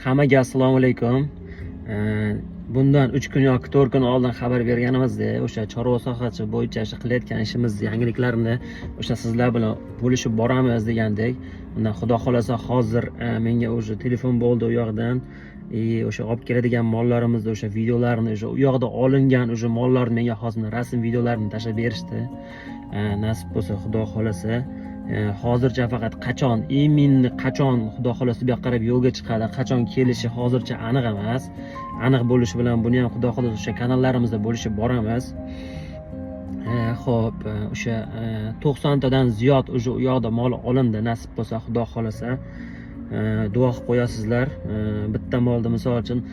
Hammaga assalomu alaykum. Bundan 3 kun yoki 4 kun oldin xabar berganimizda o'sha chorva sohasi bo'yicha qilayotgan ishimiz yangiliklarni o'sha sizlar bilan bo'lishib boramiz degandik. Undan xudo xolasa hozir menga o'sha telefon bo'ldi u yoqdan. O'sha olib keladigan mollarimizni o'sha videolarni o'sha u yoqda olingan o'sha mollarni menga hozir rasm videolarini tashlab berishdi. Nasib bo'lsa xudo xolasa hozircha faqat qachon qachon xudo xolasa bu yoqqa qarab yo'lga chiqadi, qachon kelishi hozircha aniq emas. Aniq bo'lishi bilan buni ham xudo xolasa o'sha kanallarimizda bo'lishib boramiz. Xo'p, o'sha 90 tadan ziyod o'sha u yoqda mol olindi, nasib bo'lsa xudo xolasa duo qilib qo'yasizlar. Bitta molni misol uchun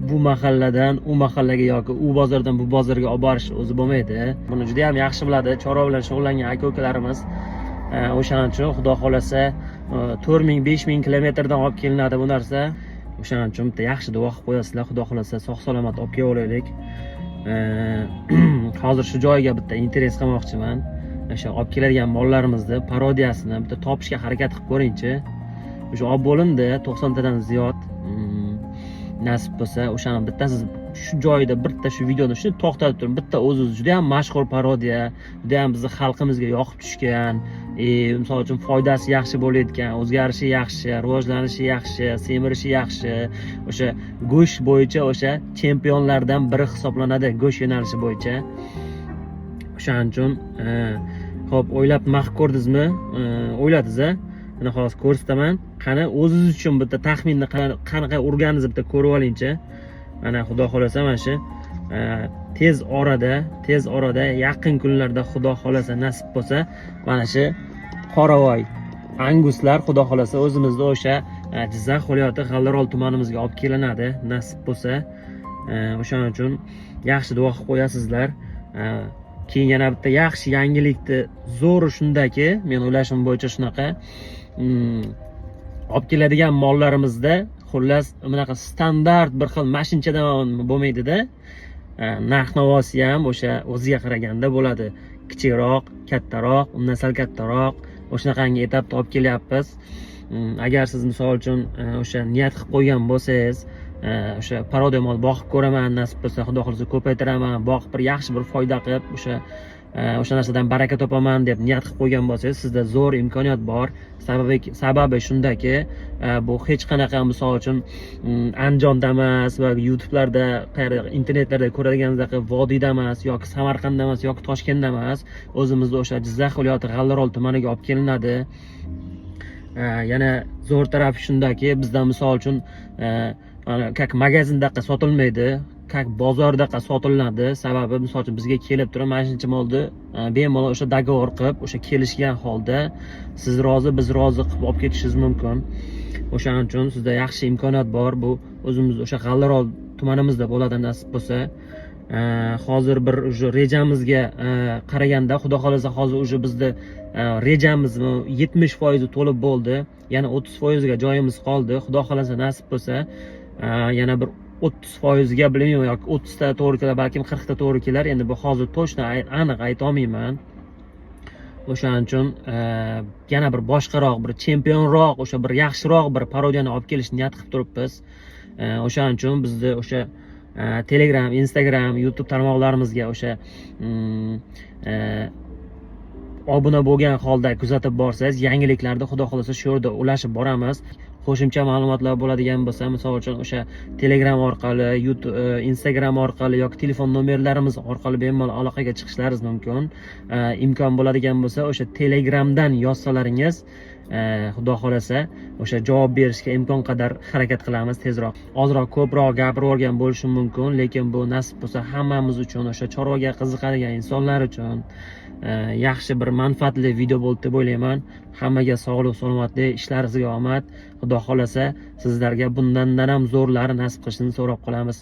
bu mahalladan u mahallaga yoki u bozordan bu bozorga olib borish o'zi bo'lmaydi. Buni juda ham yaxshi biladi chorva bilan shug'ullangan aka-ukalarimiz. O'shaning uchun xudo xolasa 4000-5000 kilometrdan olib kelinadi bu narsa. O'shaning uchun bitta yaxshi duo qilib qo'yasizlar. Xudo xolasa sog' salomat olib kelib olaylik. Hozir shu joyga bitta interes qilmoqchiman. O'sha olib keladigan mollarimizni parodiyasini bitta topishga harakat qilib ko'ringchi. O'sha olib bo'lindi 90 tadan ziyod. Nasib bo'lsa o'shani bittasi shu joyda bitta shu videoni shuni to'xtatib turib bitta o'zi juda ham mashhur parodiya, juda ham bizning xalqimizga yoqib tushgan, misol uchun foydasi yaxshi bo'layotgan, o'zgarishi yaxshi, rivojlanishi yaxshi, semirishi yaxshi, o'sha go'sht bo'yicha o'sha chempionlardan biri hisoblanadi go'sht yo'nalishi bo'yicha. O'shaning uchun xo'p, o'ylab maqib ko'rdingizmi? O'yladingiz-a? Mana hozir ko'rsataman. Qani o'zingiz uchun bitta taxminni qanaqa urganingizni bitta ko'rib olingchi. Mana xudo xolasa mana shu tez orada yaqin kunlarda xudo xolasa nasib bo'lsa mana shu qoravoy anguslar xudo xolasa o'zimizda o'sha Jizzax viloyati G'allarol tumanimizga olib kelinadi nasib bo'lsa. O'shaning uchun yaxshi duo qilib qo'yasizlar. Keyin yana bitta yaxshi yangilikni zo'ri shundaki, men o'ylashim bo'yicha shunaqa olib keladigan mollarimizda xullas bunaqa standart bir xil mashinchadan bo'lmaydi-da. Narx-navosi ham o'sha o'ziga qaraganda bo'ladi. Kichikroq, kattaroq, undan sal kattaroq, o'shanaqangi etapda olib kelyapmiz. Agar siz misol uchun o'sha niyat qilib qo'ygan bo'lsangiz, o'sha parodiya mol boqib ko'raman, nasib bo'lsa xudo xolasa ko'paytiraman, boqib bir yaxshi bir foyda qilib o'sha narsadan baraka topaman deb niyat qilib qo'ygan bo'lsangiz, sizda zo'r imkoniyat bor. Sababi shundaki, bu hech qanaqa misol uchun Andijonda emas va YouTube'larda, internetlarda ko'radiganingizdek Vodiyda emas yoki Samarqandda emas yoki Toshkentda emas, o'zimizda o'sha Jizzax viloyati G'allarol tumaniga olib kelinadi. Yana zo'r tarafi shundaki, bizda misol uchun kak magazindaqa sotilmaydi, kak bozordaqa sotiladi. Sababi misol uchun bizga kelib turib mana shuncha molni bemalol o'sha dogovor qilib, o'sha kelishgan holda siz rozi, biz rozi qilib olib ketishingiz mumkin. O'shaning uchun sizda yaxshi imkoniyat bor. Bu o'zimiz o'sha G'allarol tumanimizda bo'ladi nasib bo'lsa. Hozir bir o'sha rejamizga qaraganda xudo xolasa hozir o'sha bizda rejamiz 70% to'lib bo'ldi. Yana 30% ga joyimiz qoldi. Xudo xolasa nasib bo'lsa yana bir 30% ga bilmayman yoki 30 ta to'g'ri kelar, balkim 40 ta to'g'ri kelar. Endi bu hozir to'shna aniq ayta olmayman. O'shaning uchun yana bir boshqaroq, bir chempionroq, o'sha bir yaxshiroq bir parodiyani olib kelishni niyat qilib turibmiz. O'shaning uchun bizda o'sha Telegram, Instagram, YouTube tarmoqlarimizga o'sha obuna bo'lgan holda kuzatib borsangiz, yangiliklarni xudo xolasa shu yerda ulashib boramiz. Qo'shimcha ma'lumotlar bo'ladigan bo'lsa, misol uchun o'sha Telegram orqali, YouTube, Instagram orqali yoki telefon nomerlarimiz orqali bemalol aloqaga chiqishlaringiz mumkin. Imkon bo'ladigan bo'lsa, o'sha Telegramdan yozsalaringiz, xudo xolasa o'sha javob berishga imkon qadar harakat qilamiz tezroq. Ozroq ko'proq gapirib olgan bo'lishim mumkin, lekin bu nasib bo'lsa hammamiz uchun, o'sha chorvaga qiziqadigan insonlar uchun yaxshi bir manfaatli video bo'ldi deb o'ylayman. Hammaga sog'lik, salomatlik, ishlaringizga omad. Xudo xolasa sizlarga bundan ham zo'rlari nasib qilishini so'rab qolamiz.